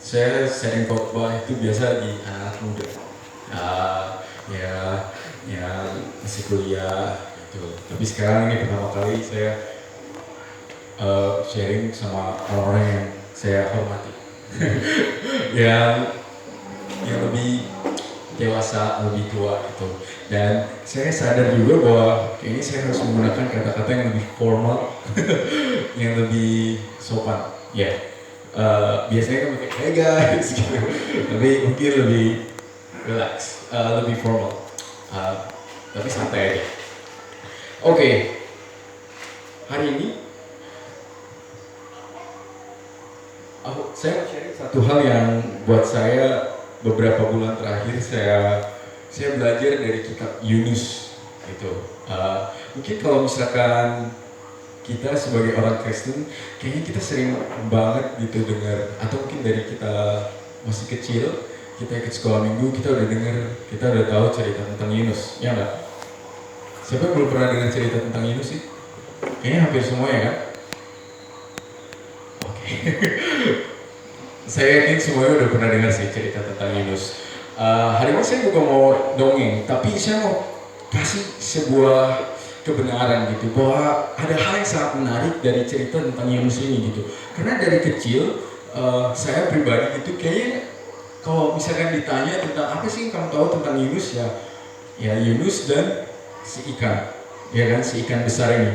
saya sering khotbah itu biasa di anak muda. Uh, ya, ya masih kuliah gitu. Tapi sekarang ini pertama kali saya sharing sama orang-orang yang saya hormati. yang yang lebih dewasa, lebih tua gitu. Dan saya sadar juga bahwa ini saya harus menggunakan kata-kata yang lebih formal, yang lebih sopan. Ya, biasanya kan pakai hey guys gitu, tapi mungkin lebih relax, lebih formal, uh, tapi santai aja. Oke, hari ini saya sharing satu hal yang buat saya beberapa bulan terakhir saya belajar dari kitab Yunus gitu. Mungkin kalau misalkan kita sebagai orang Kristen, kayaknya kita sering banget gitu dengar, atau mungkin dari kita masih kecil, kita ikut sekolah minggu, kita udah dengar, kita udah tahu cerita tentang Yunus, ya nggak? Siapa yang belum pernah dengar cerita tentang Yunus sih? Kayaknya hampir semua ya kan? Oke. Saya yakin semuanya udah pernah dengar sih cerita tentang Yunus. Hari ini saya bukan mau dongeng, tapi saya mau kasih sebuah kebenaran gitu, bahwa ada hal yang sangat menarik dari cerita tentang Yunus ini gitu. Karena dari kecil saya pribadi itu kayaknya kalau misalkan ditanya tentang apa sih yang kamu tahu tentang Yunus, ya Yunus dan si ikan, ya kan, si ikan besar ini.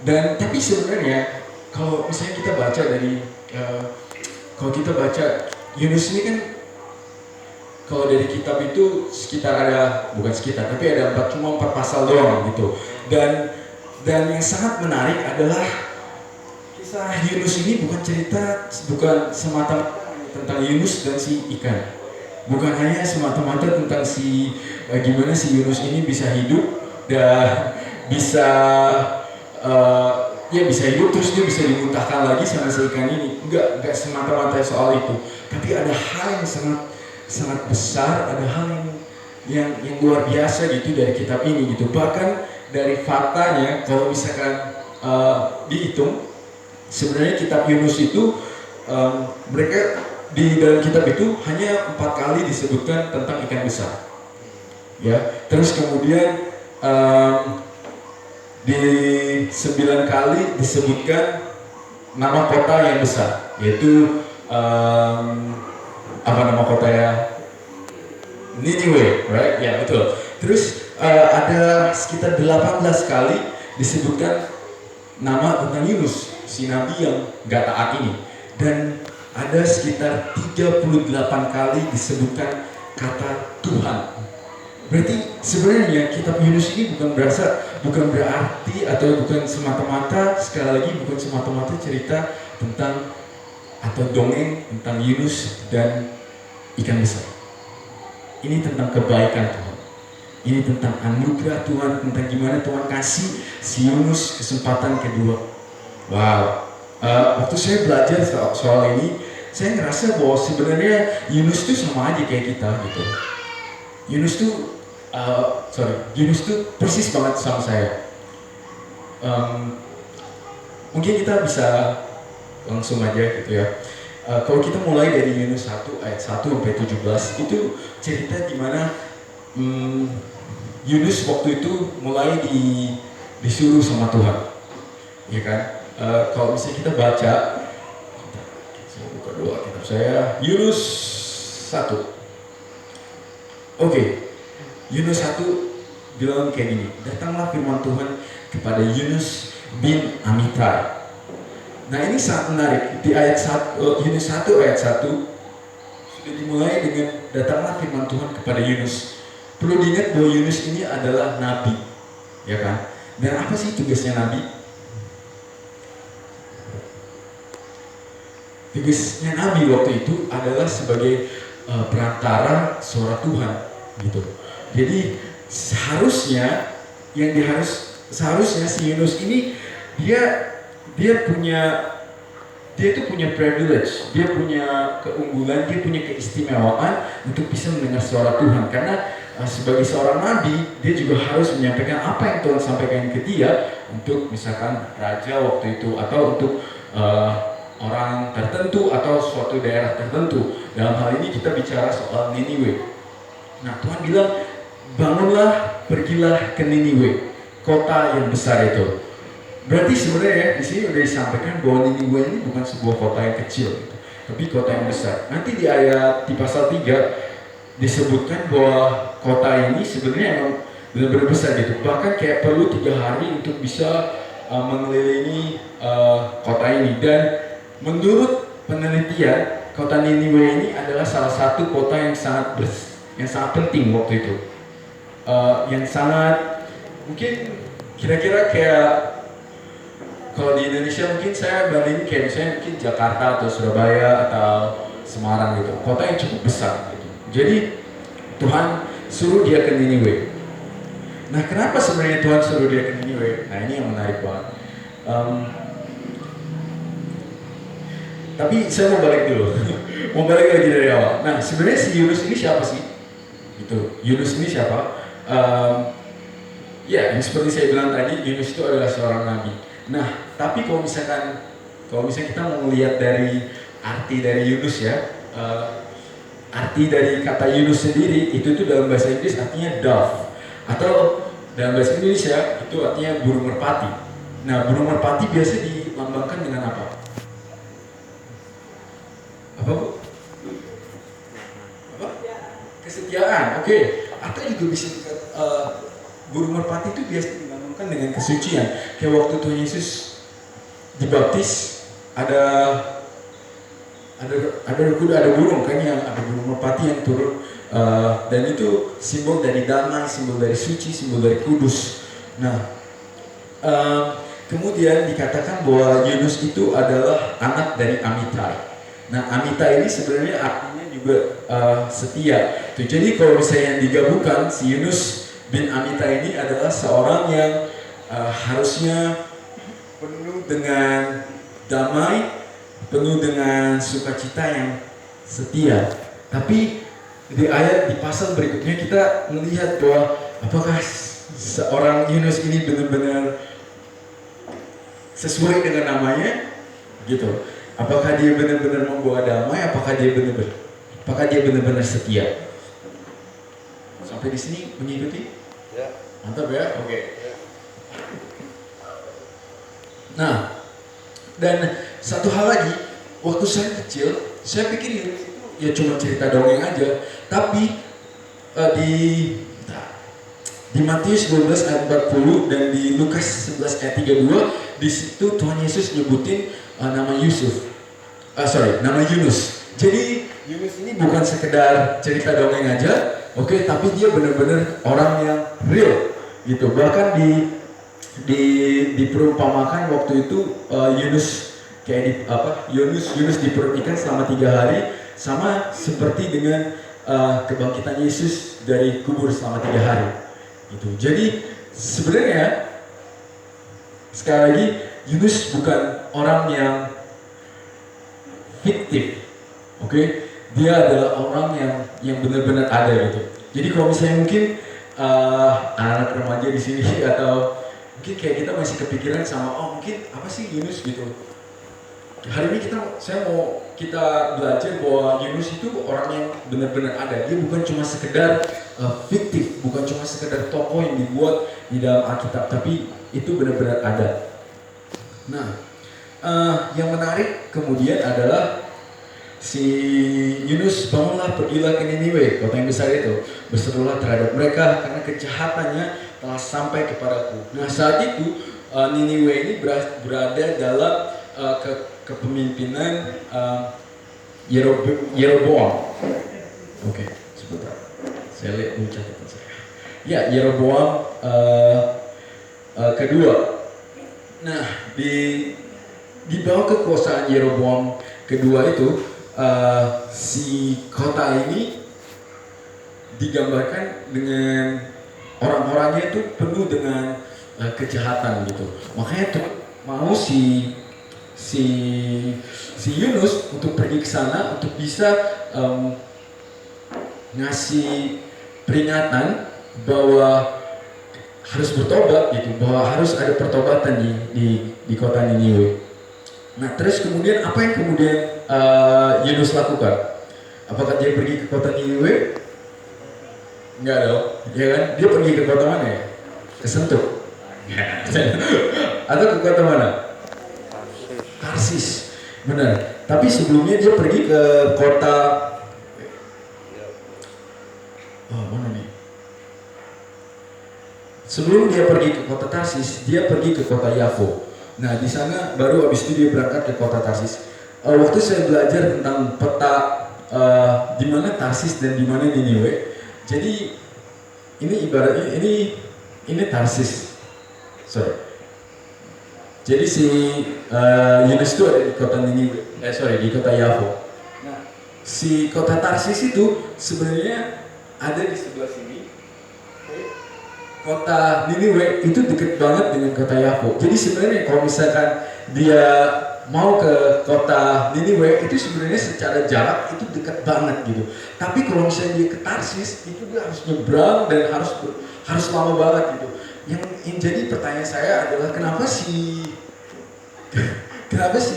Dan tapi sebenarnya kalau misalnya kita baca dari kalau kita baca Yunus ini kan, kalau dari kitab itu sekitar ada, bukan sekitar, tapi ada cuma 4 pasal doang gitu. Dan yang sangat menarik adalah kisah Yunus ini bukan semata-mata tentang Yunus dan si ikan. Bukan hanya semata-mata tentang gimana si Yunus ini bisa hidup dan bisa ya bisa hidup terus dia bisa dimuntahkan lagi sama si ikan ini. Enggak semata-mata soal itu. Tapi ada hal yang sangat besar, ada hal yang luar biasa gitu dari kitab ini gitu. Bahkan dari faktanya, kalau misalkan dihitung, sebenarnya kitab Yunus itu mereka di dalam kitab itu hanya 4 kali disebutkan tentang ikan besar. Ya, terus kemudian di 9 kali disebutkan nama kota yang besar, yaitu apa nama kota ya? Niniwe, right? Ya betul. Terus ada sekitar 18 kali disebutkan nama tentang Yunus, si nabi yang gak taat ini. Dan ada sekitar 38 kali disebutkan kata Tuhan. Berarti sebenarnya kitab Yunus ini bukan berarti atau bukan semata-mata, sekali lagi bukan semata-mata cerita tentang atau dongeng tentang Yunus dan ikan besar. Ini tentang kebaikan Tuhan. Ini tentang anugerah Tuhan, tentang gimana Tuhan kasih si Yunus kesempatan kedua. Wow. Waktu saya belajar soal ini, saya ngerasa bahwa sebenarnya Yunus itu sama aja kayak kita gitu. Yunus tuh persis banget sama saya. Mungkin kita bisa langsung aja gitu ya. Kalau kita mulai dari Yunus 1 ayat 1 sampai 17, itu cerita dimana Yunus waktu itu mulai disuruh sama Tuhan, ya kan? Kalau misalnya kita baca, saya buka dulu kitab saya, Yunus 1. Oke. Yunus 1 bilang kayak gini, datanglah firman Tuhan kepada Yunus bin Amittai. Nah ini sangat menarik, di ayat 1, Yunus 1 ayat 1 sudah dimulai dengan datanglah firman Tuhan kepada Yunus. Perlu diingat bahwa Yunus ini adalah nabi, ya kan? Dan apa sih tugasnya nabi? Tugasnya nabi waktu itu adalah sebagai perantara suara Tuhan gitu. Jadi seharusnya si Yunus ini dia itu punya privilege, dia punya keunggulan, dia punya keistimewaan untuk bisa mendengar suara Tuhan. Karena sebagai seorang nabi, dia juga harus menyampaikan apa yang Tuhan sampaikan ke dia untuk misalkan raja waktu itu, atau untuk orang tertentu atau suatu daerah tertentu. Dalam hal ini kita bicara soal Niniwe. Nah, Tuhan bilang, bangunlah, pergilah ke Niniwe, kota yang besar itu. Berarti sebenarnya di sini udah disampaikan bahwa Niniwe ini bukan sebuah kota yang kecil, gitu, tapi kota yang besar. Nanti di pasal 3 disebutkan bahwa kota ini sebenarnya emang benar-benar besar gitu. Bahkan kayak perlu 3 hari untuk bisa mengelilingi kota ini. Dan menurut penelitian, kota Niniwe ini adalah salah satu kota yang sangat penting waktu itu. Yang sangat mungkin kira-kira kayak kalau di Indonesia mungkin saya bandingin kayak misalnya mungkin Jakarta atau Surabaya atau Semarang gitu, kota yang cukup besar gitu. Jadi Tuhan suruh dia ke Niniwe. Nah, kenapa sebenarnya Tuhan suruh dia ke Niniwe? Nah, ini yang menarik banget. Tapi saya mau balik dulu, mau balik lagi dari awal. Nah, sebenarnya si Yunus ini siapa sih? Gitu. Yunus ini siapa? Ya, yang seperti saya bilang tadi, Yunus itu adalah seorang nabi. Nah, tapi kalau misalnya kita mau melihat dari arti dari Yunus ya, arti dari kata Yunus sendiri itu dalam bahasa Inggris artinya dove, atau dalam bahasa Indonesia itu artinya burung merpati. Nah, burung merpati biasa dilambangkan dengan apa? Apa, Bu? Apa? Kesetiaan. Oke. Atau juga bisa burung merpati itu biasa dilambangkan dengan kesucian. Kayak waktu Tuhan Yesus dibaptis, ada kuda, ada burung kan, yang ada burung merpati yang turun, dan itu simbol dari damai, simbol dari suci, simbol dari kudus. Nah, kemudian dikatakan bahwa Yunus itu adalah anak dari Amitai. Nah, Amitai ini sebenarnya artinya juga setia. Tuh, jadi kalau misalnya digabungkan, si Yunus bin Amitai ini adalah seorang yang harusnya penuh dengan damai, penuh dengan sukacita yang setia. Tapi di pasal berikutnya kita melihat bahwa apakah seorang Yunus ini benar-benar sesuai dengan namanya, gitu. Apakah dia benar-benar membawa damai? Apakah dia benar-benar setia? Sampai di sini mengikuti? Ya. Mantap ya? Oke. Nah, dan satu hal lagi, waktu saya kecil, saya pikir Yunus itu ya cuma cerita dongeng aja. Tapi di Matius 12 ayat 40 dan di Lukas 11 ayat 32, di situ Tuhan Yesus nyebutin nama nama Yunus. Jadi Yunus ini bukan sekedar cerita dongeng aja, oke, tapi dia benar-benar orang yang real, gitu. Bahkan diperumpamakan waktu itu Yunus Yunus di perut ikan selama 3 hari, sama seperti dengan kebangkitan Yesus dari kubur selama 3 hari, gitu. Jadi sebenarnya sekali lagi Yunus bukan orang yang fiktif, oke? Dia adalah orang yang benar-benar ada, gitu. Jadi kalau misalnya mungkin anak-anak remaja di sini atau mungkin kayak kita masih kepikiran sama mungkin apa sih Yunus, gitu. Hari ini saya mau kita belajar bahwa Yunus itu orang yang benar-benar ada. Dia bukan cuma sekedar fiktif, bukan cuma sekedar tokoh yang dibuat di dalam Alkitab, tapi itu benar-benar ada. Nah, yang menarik kemudian adalah si Yunus, bangunlah, pergilah ke Niniwe, kota yang besar itu, berserulah terhadap mereka karena kejahatannya telah sampai kepadaku. Nah, saat itu Niniwe ini berada dalam kepemimpinan Yeroboam. Oke, sebentar, saya lihat dulu catatan saya. Ya, Yeroboam kedua. Nah, di bawah kekuasaan Yeroboam kedua itu, si kota ini digambarkan dengan orang-orangnya itu penuh dengan kejahatan, gitu. Makanya tuh mau si Yunus untuk pergi ke sana untuk bisa ngasih peringatan bahwa harus bertobat, gitu, bahwa harus ada pertobatan di kota Niniwe. Nah terus kemudian apa yang kemudian Yunus lakukan? Apakah dia pergi ke kota Niniwe? Enggak dong, ya kan? Dia pergi ke kota mana ya? Ke Sentul. Atau ke kota mana? Tarsis. Benar. Tapi sebelumnya dia pergi ke kota mana nih? Sebelum dia pergi ke kota Tarsis, dia pergi ke kota Yafo. Nah, di sana baru habis itu dia berangkat ke kota Tarsis. Waktu saya belajar tentang peta di mana Tarsis dan di mana Niniwe. Jadi ini ibaratnya ini Tarsis. Sorry. Jadi si Yunus itu ada di kota Niniwe. Di kota Yafo. Nah, si kota Tarsis itu sebenarnya ada di sebelah sini. Kota Niniwe itu deket banget dengan kota Yafo. Jadi sebenarnya kalau misalkan dia mau ke kota Niniwe itu sebenarnya secara jarak itu dekat banget gitu. Tapi kalau misalnya dia ke Tarsis itu dia harus nyebrang dan harus lama banget gitu. Yang jadi pertanyaan saya adalah kenapa si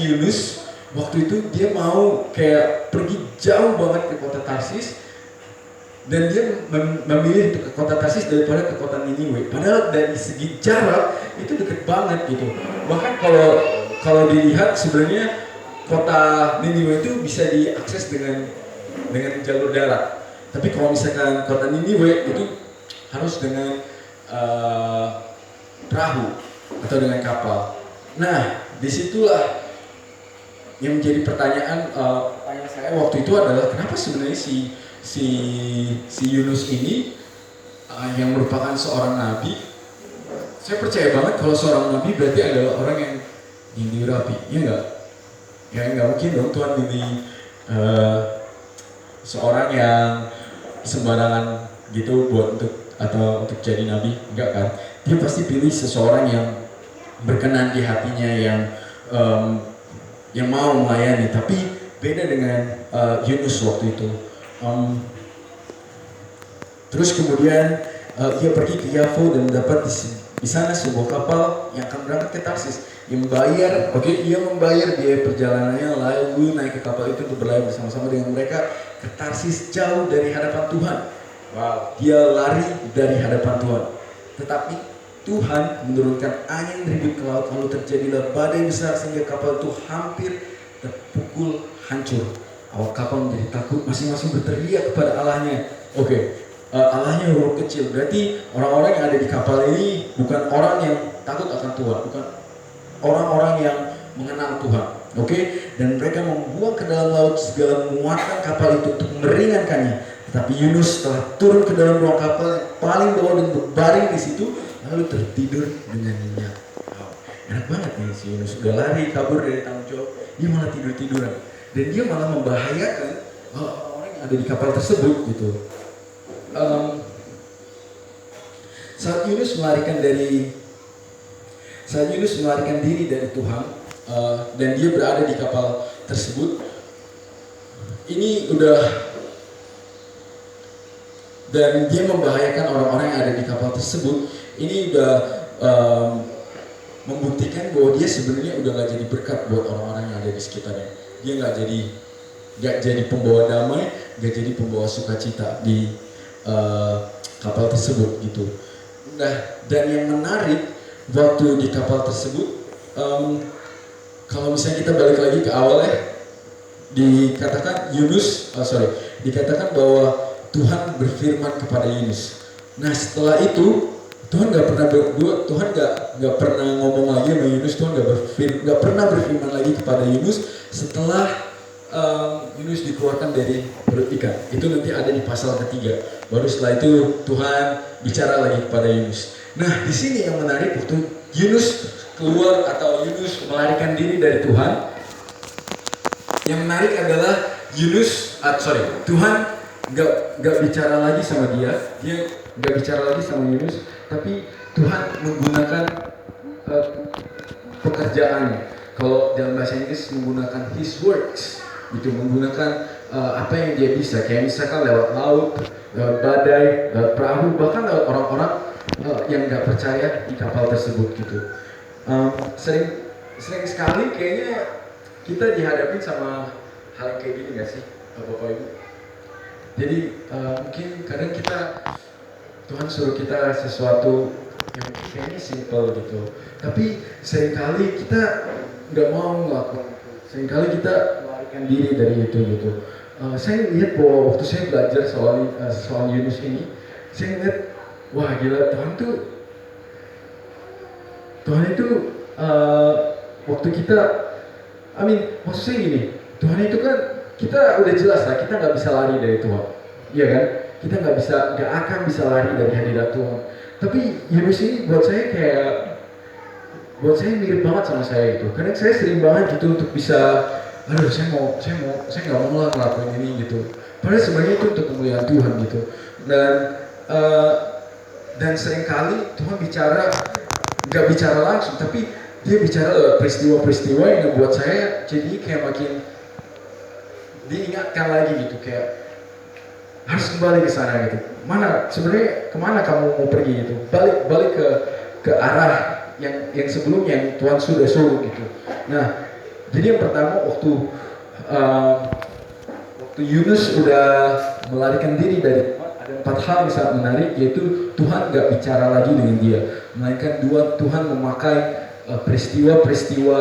Yunus waktu itu dia mau kayak pergi jauh banget ke kota Tarsis dan dia memilih untuk ke kota Tarsis daripada ke kota Niniwe. Padahal dari segi jarak itu deket banget gitu. Bahkan kalau dilihat sebenarnya kota Niniwe itu bisa diakses dengan jalur darat. Tapi kalau misalkan kota Niniwe itu harus dengan perahu atau dengan kapal. Nah, disitulah yang menjadi pertanyaan saya waktu itu adalah kenapa sebenarnya si Yunus ini yang merupakan seorang nabi. Saya percaya banget kalau seorang nabi berarti adalah orang yang dirapi, ya enggak? Ya enggak mungkin dong Tuhan pilih seorang yang sembarangan gitu untuk jadi nabi, enggak kan? Dia pasti pilih seseorang yang berkenan di hatinya, yang mau melayani. Tapi beda dengan Yunus waktu itu. Terus kemudian ia pergi ke Yafo dan mendapat di sana sebuah kapal yang akan berangkat ke Tarsis. Ia membayar biaya perjalanannya, lalu naik ke kapal itu untuk berlayar bersama-sama dengan mereka ke Tarsis jauh dari hadapan Tuhan. Wow. Dia lari dari hadapan Tuhan. Tetapi Tuhan menurunkan angin ribut ke laut, lalu terjadilah badai besar sehingga kapal itu hampir terpukul hancur. Awak kapal menjadi takut, masing-masing berteriak kepada Allahnya. Allahnya huruf kecil. Berarti orang-orang yang ada di kapal ini bukan orang yang takut akan Tuhan, bukan orang-orang yang mengenal Tuhan. Dan mereka membuang ke dalam laut segala muatan kapal itu untuk meringankannya. Tetapi Yunus telah turun ke dalam ruang kapal yang paling bawah dan berbaring di situ, lalu tertidur dengan nyenyak. Enak banget nih si Yunus, udah lari kabur dari tanggung jawab, dia malah tidur-tiduran. Dan dia malah membahayakan orang-orang yang ada di kapal tersebut gitu. Saat Yunus melarikan diri dari Tuhan dan dia berada di kapal tersebut, dan dia membahayakan orang-orang yang ada di kapal tersebut. Ini udah membuktikan bahwa dia sebenarnya udah gak jadi berkat buat orang-orang yang ada di sekitarnya. Dia gak jadi pembawa damai, gak jadi pembawa sukacita di kapal tersebut gitu. Nah, dan yang menarik waktu di kapal tersebut, kalau misalnya kita balik lagi ke awal ya, dikatakan bahwa Tuhan berfirman kepada Yunus. Nah, setelah itu Tuhan nggak pernah ngomong lagi sama Yunus. Tuhan nggak pernah berfirman lagi kepada Yunus setelah Yunus dikeluarkan dari perut ikan. Itu nanti ada di pasal ketiga. Baru setelah itu Tuhan bicara lagi kepada Yunus. Nah, di sini yang menarik waktu Yunus keluar atau Yunus melarikan diri dari Tuhan. Yang menarik adalah Tuhan nggak bicara lagi sama dia nggak bicara lagi sama Yunus, tapi Tuhan menggunakan pekerjaannya. Kalau dalam bahasa Inggris menggunakan His works, gitu, menggunakan apa yang dia bisa. Kayak misalkan lewat laut, lewat badai, lewat perahu, bahkan lewat orang-orang yang nggak percaya di kapal tersebut gitu. Sering sekali kayaknya kita dihadapin sama hal yang kayak gini nggak sih, Bapak Ibu? Jadi mungkin kadang kita Tuhan suruh kita sesuatu yang kayaknya simple gitu, tapi seringkali kita nggak mau ngelakuin itu. Seringkali kita melarikan diri dari itu gitu. Saya lihat bahwa waktu saya belajar soal Yunus ini, saya lihat wah gila Tuhan itu waktu kita, maksud saya gini, Tuhan itu kan kita udah jelas lah kita nggak bisa lari dari Tuhan, iya kan? Kita nggak akan bisa lari dari hadirat Tuhan. Tapi Yunus ini buat saya mirip banget sama saya itu. Karena saya sering banget gitu untuk bisa, saya nggak mau lah ngelakuin ini gitu. Padahal sebenarnya itu untuk kemuliaan Tuhan gitu. Dan seringkali Tuhan nggak bicara langsung, tapi dia bicara lewat peristiwa-peristiwa yang membuat saya jadi kayak makin diingatkan lagi gitu, kayak harus kembali ke sana gitu. Sebenarnya kemana kamu mau pergi gitu? Balik ke arah yang sebelumnya yang Tuhan sudah suruh gitu. Nah, jadi yang pertama waktu Yunus udah melarikan diri dari Tuhan, ada 4 hal yang sangat menarik, yaitu Tuhan nggak bicara lagi dengan dia, melainkan Tuhan memakai peristiwa-peristiwa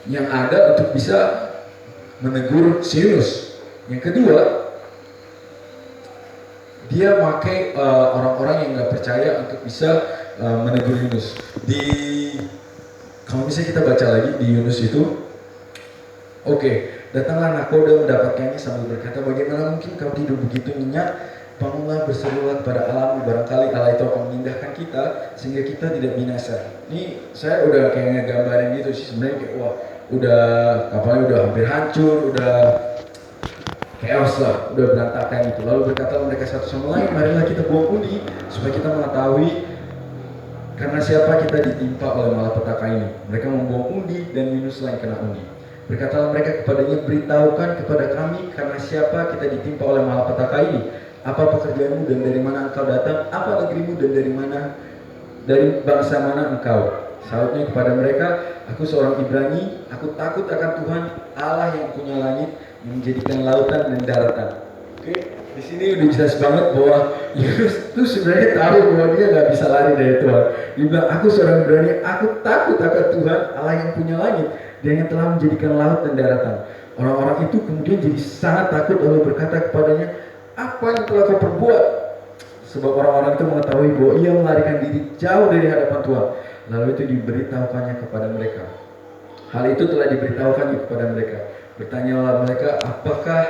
yang ada untuk bisa menegur si Yunus. Yang kedua, dia pakai orang-orang yang nggak percaya untuk bisa menegur Yunus. Kalau misalnya kita baca lagi di Yunus itu, datanglah nakoda mendapatkannya sambil berkata, bagaimana mungkin kau tidur begitu nyenyak? Bangunlah, berserulah kepada alam, barangkali Allah itu akan memindahkan kita sehingga kita tidak binasa. Ini saya udah kayak ngegambarin gitu sih sebenarnya, kayak wah kapalnya udah hampir hancur, udah chaos lah, udah berantakan gitu. Lalu berkata mereka satu sama lain, marilah kita buang undi supaya kita mengetahui karena siapa kita ditimpa oleh malapetaka ini. Mereka membuang undi dan Yunuslah yang kena undi. Berkatalah mereka kepadanya, beritahukan kepada kami karena siapa kita ditimpa oleh malapetaka ini. Apa pekerjaanmu dan dari mana engkau datang? Apa negerimu dan dari bangsa mana engkau? Sautnya kepada mereka, aku seorang Ibrani, aku takut akan Tuhan Allah yang punya langit, yang menjadikan lautan dan daratan. Di sini udah jelas banget bahwa Yunus tuh sebenarnya tahu bahwa dia nggak bisa lari dari Tuhan. Dia bilang, aku seorang Ibrani, aku takut akan Tuhan Allah yang punya langit, dan yang telah menjadikan laut dan daratan. Orang-orang itu kemudian jadi sangat takut lalu berkata kepadanya, apa yang telah kau perbuat? Sebab orang-orang itu mengetahui bahwa ia melarikan diri jauh dari hadapan Tuhan. Lalu itu diberitahukannya kepada mereka. Hal itu telah diberitahukannya kepada mereka. Bertanyalah mereka, apakah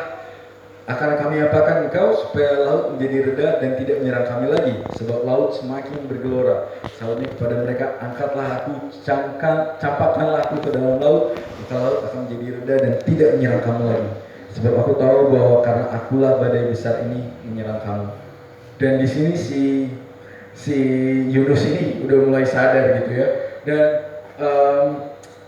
akan kami apakan engkau supaya laut menjadi reda dan tidak menyerang kami lagi? Sebab laut semakin bergelora. Sautnya kepada mereka, angkatlah aku, campakkanlah aku ke dalam laut, maka laut akan menjadi reda dan tidak menyerang kamu lagi. Sebab aku tahu bahwa karena akulah badai besar ini menyerang kamu. Dan di sini si Yunus ini udah mulai sadar gitu ya. Dan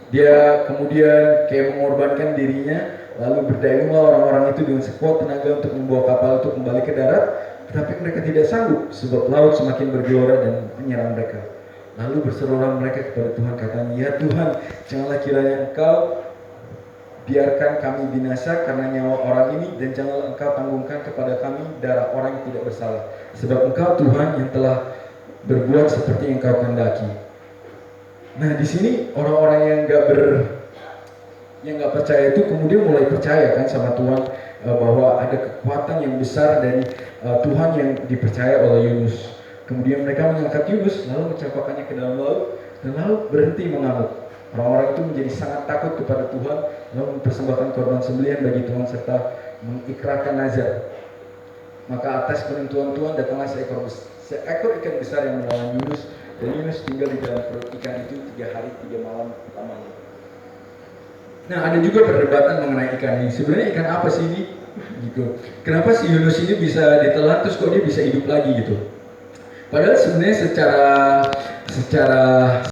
dia kemudian kayak mengorbankan dirinya, lalu berdayunglah orang-orang itu dengan sekuat tenaga untuk membawa kapal itu kembali ke darat. Tetapi mereka tidak sanggup, sebab laut semakin bergelora dan menyerang mereka. Lalu berserulah mereka kepada Tuhan, katanya, ya Tuhan, janganlah kiranya engkau biarkan kami binasa karena nyawa orang ini, dan janganlah engkau tanggungkan kepada kami darah orang yang tidak bersalah. Sebab engkau Tuhan yang telah berbuat seperti yang engkau kehendaki. Nah di sini orang-orang yang nggak percaya itu kemudian mulai percaya kan sama Tuhan, bahwa ada kekuatan yang besar dari Tuhan yang dipercaya oleh Yunus. Kemudian mereka mengangkat Yunus lalu mencampakkannya ke dalam laut dan lalu berhenti mengamuk. Orang-orang itu menjadi sangat takut kepada Tuhan, lalu mempersembahkan korban sembelihan bagi Tuhan serta mengikrarkan nazar. Maka atas penentuan Tuhan datanglah seekor ikan besar yang menelan Yunus, dan Yunus tinggal di dalam perut ikan itu 3 hari 3 malam lamanya. Nah ada juga perdebatan mengenai ikan ini. Sebenarnya ikan apa sih ini? Gitu. Kenapa si Yunus ini bisa ditelan terus kok dia bisa hidup lagi gitu? Padahal sebenarnya secara